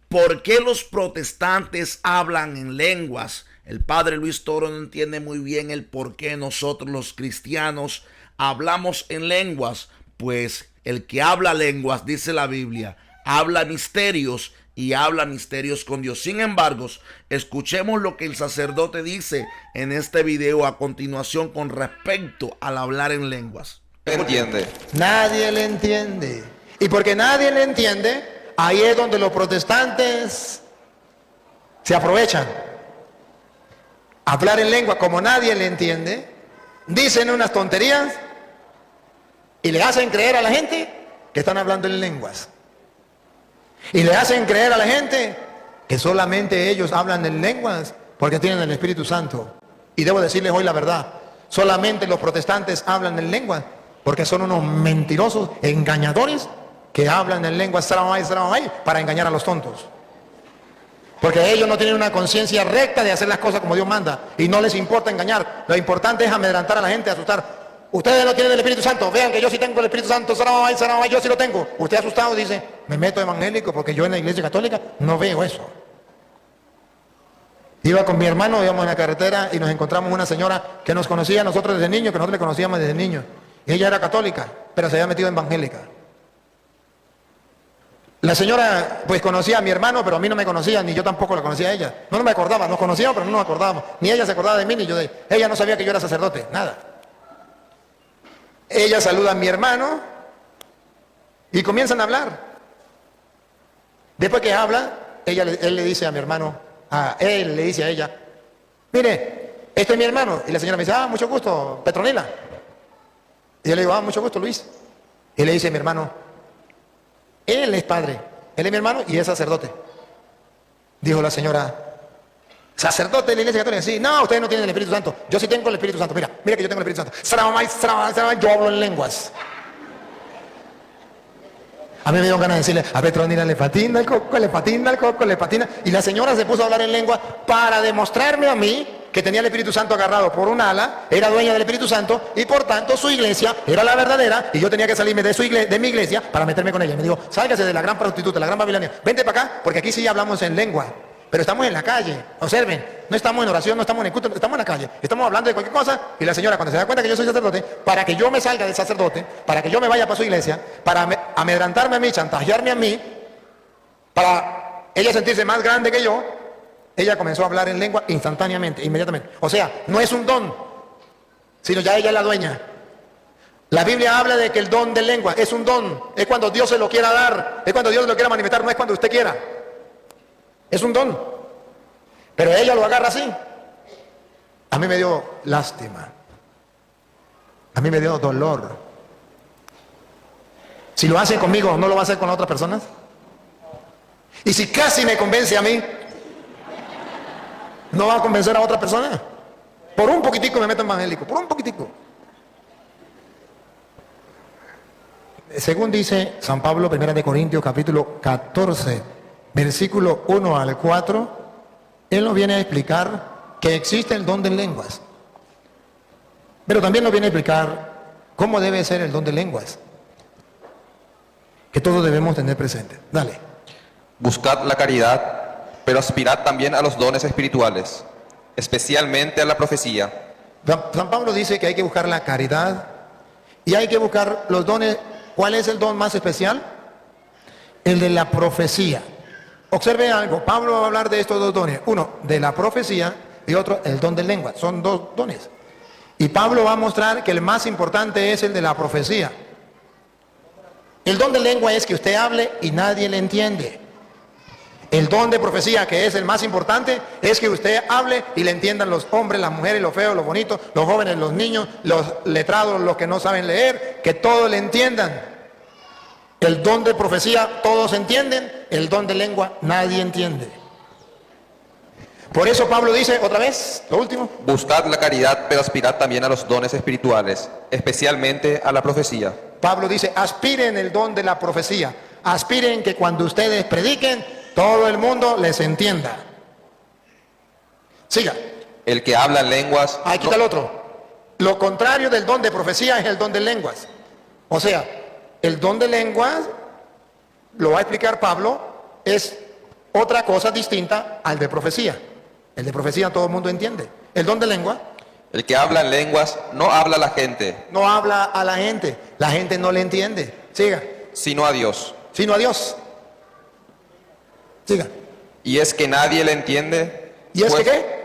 ¿Por qué los protestantes hablan en lenguas? El padre Luis Toro no entiende muy bien el por qué nosotros los cristianos hablamos en lenguas. Pues el que habla lenguas, dice la Biblia, habla misterios y habla misterios con Dios. Sin embargo, escuchemos lo que el sacerdote dice en este video a continuación con respecto al hablar en lenguas. Entiende. Nadie le entiende. Y porque nadie le entiende, ahí es donde los protestantes se aprovechan. Hablar en lengua como nadie le entiende, dicen unas tonterías y le hacen creer a la gente que están hablando en lenguas. Y le hacen creer a la gente que solamente ellos hablan en lenguas porque tienen el Espíritu Santo. Y debo decirles hoy la verdad, solamente los protestantes hablan en lenguas porque son unos mentirosos, engañadores, que hablan en lenguas para engañar a los tontos. Porque ellos no tienen una conciencia recta de hacer las cosas como Dios manda y no les importa engañar. Lo importante es amedrentar a la gente, asustar. Ustedes no tienen el Espíritu Santo, vean que yo sí tengo el Espíritu Santo, yo sí lo tengo. Usted asustado dice, me meto evangélico porque yo en la iglesia católica no veo eso. Iba con mi hermano, íbamos en la carretera y nos encontramos una señora que nos conocía a nosotros desde niños, que nosotros le conocíamos desde niños. Ella era católica, pero se había metido en evangélica. La señora pues conocía a mi hermano, pero a mí no me conocía, ni yo tampoco la conocía a ella. No me acordaba, nos conocíamos, pero no nos acordábamos. Ni ella se acordaba de mí, ni yo de ella. Ella no sabía que yo era sacerdote, nada. Ella saluda a mi hermano y comienzan a hablar. Después que habla, él le dice a mi hermano, él le dice a ella, mire, este es mi hermano. Y la señora me dice, mucho gusto, Petronila. Y yo le digo, mucho gusto, Luis. Y le dice a mi hermano, él es padre, él es mi hermano y es sacerdote. Dijo la señora, ¿sacerdote de la iglesia católica? Sí, no, ustedes no tienen el Espíritu Santo. Yo sí tengo el Espíritu Santo. Mira que yo tengo el Espíritu Santo. Yo hablo en lenguas. A mí me dio ganas de decirle, a Petronila le patina el coco, le patina el coco, le patina. Y la señora se puso a hablar en lengua para demostrarme a mí que tenía el Espíritu Santo agarrado por un ala, era dueña del Espíritu Santo y por tanto su iglesia era la verdadera y yo tenía que salirme de mi iglesia para meterme con ella. Me dijo, sálgase de la gran prostituta, la gran babilonia, vente para acá porque aquí sí hablamos en lengua, pero estamos en la calle, observen, no estamos en oración, no estamos en culto, estamos en la calle, estamos hablando de cualquier cosa y la señora cuando se da cuenta que yo soy sacerdote, para que yo me salga del sacerdote, para que yo me vaya para su iglesia, para amedrantarme a mí, chantajearme a mí, para ella sentirse más grande que yo, ella comenzó a hablar en lengua instantáneamente, inmediatamente. O sea, no es un don, sino ya ella es la dueña. La Biblia habla de que el don de lengua es un don, es cuando Dios se lo quiera dar, es cuando Dios lo quiera manifestar, no es cuando usted quiera. Es un don. Pero ella lo agarra así. A mí me dio lástima. A mí me dio dolor. Si lo hace conmigo, ¿no lo va a hacer con otras personas? Y si casi me convence a mí, ¿no va a convencer a otra persona? Por un poquitico me meto evangélico, por un poquitico. Según dice San Pablo, 1 Corintios capítulo 14, versículo 1 al 4, él nos viene a explicar que existe el don de lenguas. Pero también nos viene a explicar cómo debe ser el don de lenguas, que todos debemos tener presente. Dale. Buscad la caridad, pero aspirad también a los dones espirituales, especialmente a la profecía. San Pablo dice que hay que buscar la caridad y hay que buscar los dones. ¿Cuál es el don más especial? El de la profecía. Observe algo, Pablo va a hablar de estos dos dones, uno de la profecía y otro el don de lengua, son dos dones. Y Pablo va a mostrar que el más importante es el de la profecía. El don de lengua es que usted hable y nadie le entiende. El don de profecía, que es el más importante, es que usted hable y le entiendan los hombres, las mujeres, los feos, los bonitos, los jóvenes, los niños, los letrados, los que no saben leer, que todos le entiendan. El don de profecía todos entienden, el don de lengua nadie entiende. Por eso Pablo dice, otra vez, lo último. Buscad la caridad, pero aspirad también a los dones espirituales, especialmente a la profecía. Pablo dice, aspiren el don de la profecía. Aspiren que cuando ustedes prediquen, todo el mundo les entienda. Siga. El que habla en lenguas... Ahí quita el otro. Lo contrario del don de profecía es el don de lenguas. O sea, el don de lenguas, lo va a explicar Pablo, es otra cosa distinta al de profecía. El de profecía todo el mundo entiende. El don de lengua El que habla en lenguas no habla a la gente, no habla a la gente no le entiende. Siga. sino a Dios. Sino a Dios. Siga. Y es que nadie le entiende. ¿Y es que pues- qué?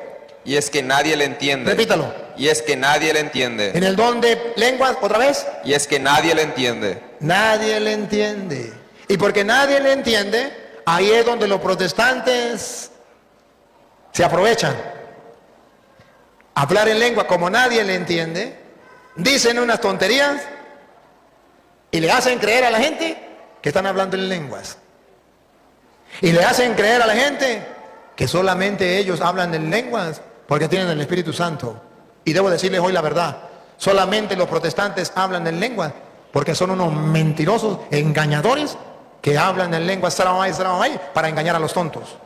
Y es que nadie le entiende. Repítalo. Y es que nadie le entiende. En el don de lenguas, otra vez, Y es que nadie le entiende. nadie le entiende. Y porque nadie le entiende, ahí es donde los protestantes se aprovechan. Hablar en lengua como nadie le entiende, dicen unas tonterías y le hacen creer a la gente que están hablando en lenguas. Y le hacen creer a la gente que solamente ellos hablan en lenguas porque tienen el Espíritu Santo. Y debo decirles hoy la verdad, solamente los protestantes hablan en lenguas porque son unos mentirosos, engañadores, que hablan en lenguas para engañar a los tontos.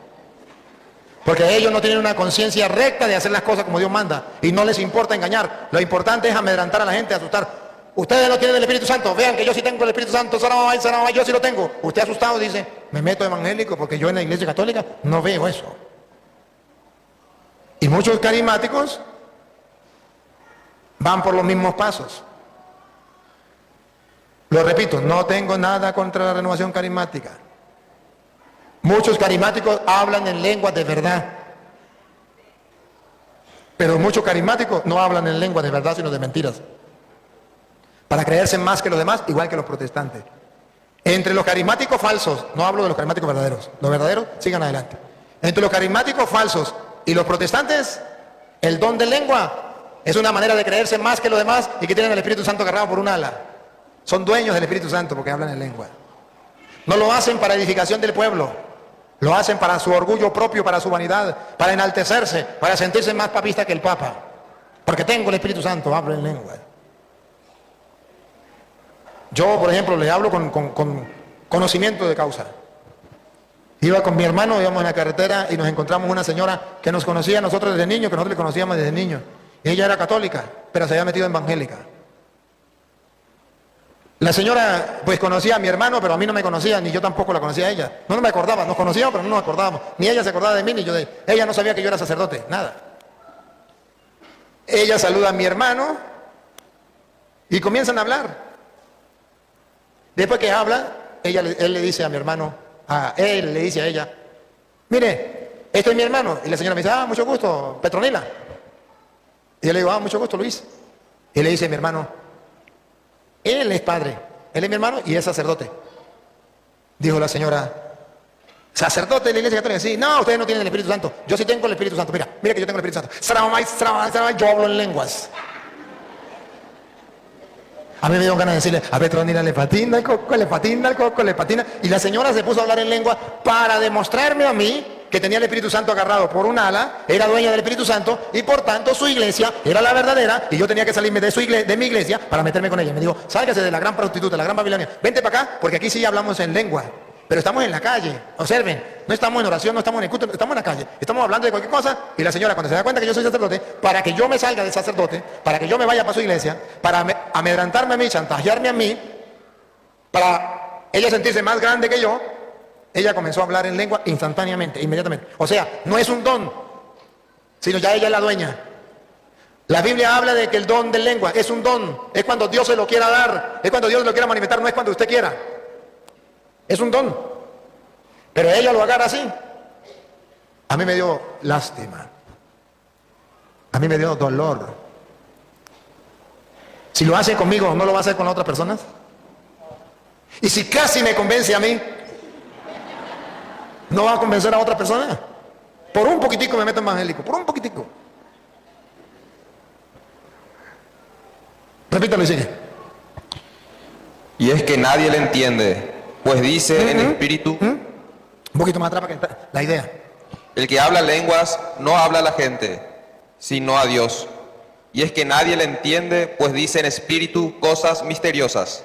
Porque ellos no tienen una conciencia recta de hacer las cosas como Dios manda y no les importa engañar. Lo importante es amedrentar a la gente, asustar. Ustedes no tienen el Espíritu Santo, vean que yo sí tengo el Espíritu Santo, yo sí lo tengo. Usted asustado dice, me meto evangélico porque yo en la iglesia católica no veo eso. Y muchos carismáticos van por los mismos pasos. Lo repito, no tengo nada contra la renovación carismática. Muchos carismáticos hablan en lenguas de verdad. Pero muchos carismáticos no hablan en lenguas de verdad, sino de mentiras. Para creerse más que los demás, igual que los protestantes. Entre los carismáticos falsos, no hablo de los carismáticos verdaderos. Los verdaderos, sigan adelante. Entre los carismáticos falsos y los protestantes, el don de lengua es una manera de creerse más que los demás y que tienen el Espíritu Santo agarrado por un ala. Son dueños del Espíritu Santo porque hablan en lengua. No lo hacen para edificación del pueblo. Lo hacen para su orgullo propio, para su vanidad, para enaltecerse, para sentirse más papista que el Papa. Porque tengo el Espíritu Santo, hablo en lengua. Yo, por ejemplo, le hablo con conocimiento de causa. Iba con mi hermano, íbamos en la carretera y nos encontramos una señora que nos conocía a nosotros desde niños, que nosotros le conocíamos desde niños. Ella era católica, pero se había metido en evangélica. La señora pues conocía a mi hermano, pero a mí no me conocía, ni yo tampoco la conocía a ella. No me acordaba, nos conocíamos, pero no nos acordábamos. Ni ella se acordaba de mí, ni yo de ella. Ella no sabía que yo era sacerdote, nada. Ella saluda a mi hermano y comienzan a hablar. Después que habla, él le dice a mi hermano, él le dice a ella, mire, este es mi hermano. Y la señora me dice, mucho gusto, Petronila. Y yo le digo, mucho gusto, Luis. Y le dice a mi hermano, él es padre, él es mi hermano y es sacerdote. Dijo la señora, ¿sacerdote de la iglesia católica? Sí, no, ustedes no tienen el Espíritu Santo. Yo sí tengo el Espíritu Santo, mira que yo tengo el Espíritu Santo. Yo hablo en lenguas. A mí me dio ganas de decirle, a Petronila le patina el coco, le patina el coco, le patina. Y la señora se puso a hablar en lengua para demostrarme a mí que tenía el Espíritu Santo agarrado por un ala, era dueña del Espíritu Santo y por tanto su iglesia era la verdadera y yo tenía que salirme de mi iglesia para meterme con ella. Me dijo, sálgase de la gran prostituta, la gran Babilonia, vente para acá porque aquí sí hablamos en lengua. Pero estamos en la calle, observen, no estamos en oración, no estamos en el culto, estamos en la calle, estamos hablando de cualquier cosa y la señora cuando se da cuenta que yo soy sacerdote, para que yo me salga de sacerdote, para que yo me vaya para su iglesia, para amedrantarme a mí, chantajearme a mí, para ella sentirse más grande que yo, ella comenzó a hablar en lengua instantáneamente, inmediatamente. O sea, no es un don, sino ya ella es la dueña. La Biblia habla de que el don de lengua es un don, es cuando Dios se lo quiera dar, es cuando Dios lo quiera manifestar, no es cuando usted quiera. Es un don. Pero ella lo agarra así. A mí me dio lástima. A mí me dio dolor. Si lo hace conmigo, ¿no lo va a hacer con otras personas? Y si casi me convence a mí, ¿no va a convencer a otra persona? Por un poquitico me meto en evangélico, por un poquitico. Repítalo y sigue. Y es que nadie le entiende, pues dice en espíritu, Un poquito más atrás para que está la idea. el que habla lenguas no habla a la gente, sino a Dios. Y es que nadie le entiende, pues dice en espíritu cosas misteriosas.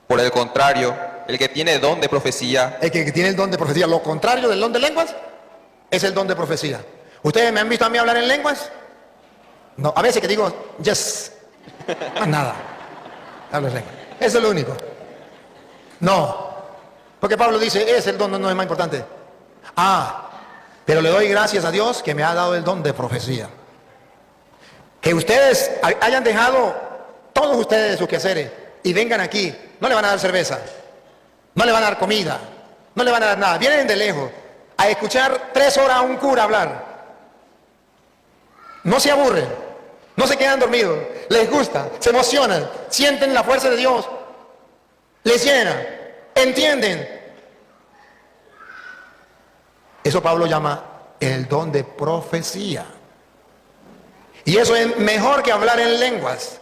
Por el contrario, el que tiene don de profecía, El que tiene el don de profecía, lo contrario del don de lenguas, es el don de profecía. ¿Ustedes me han visto a mí hablar en lenguas? No, a veces que digo, yes, más nada, hablo en lenguas. Eso es lo único. No, porque Pablo dice, es el don, no es más importante. Pero le doy gracias a Dios que me ha dado el don de profecía. Que ustedes hayan dejado, todos ustedes, de sus quehaceres y vengan aquí. No le van a dar cerveza, no le van a dar comida, no le van a dar nada. Vienen de lejos a escuchar 3 horas a un cura hablar. No se aburren, no se quedan dormidos, les gusta, se emocionan, sienten la fuerza de Dios, les llena, entienden. Eso Pablo llama el don de profecía. Y eso es mejor que hablar en lenguas.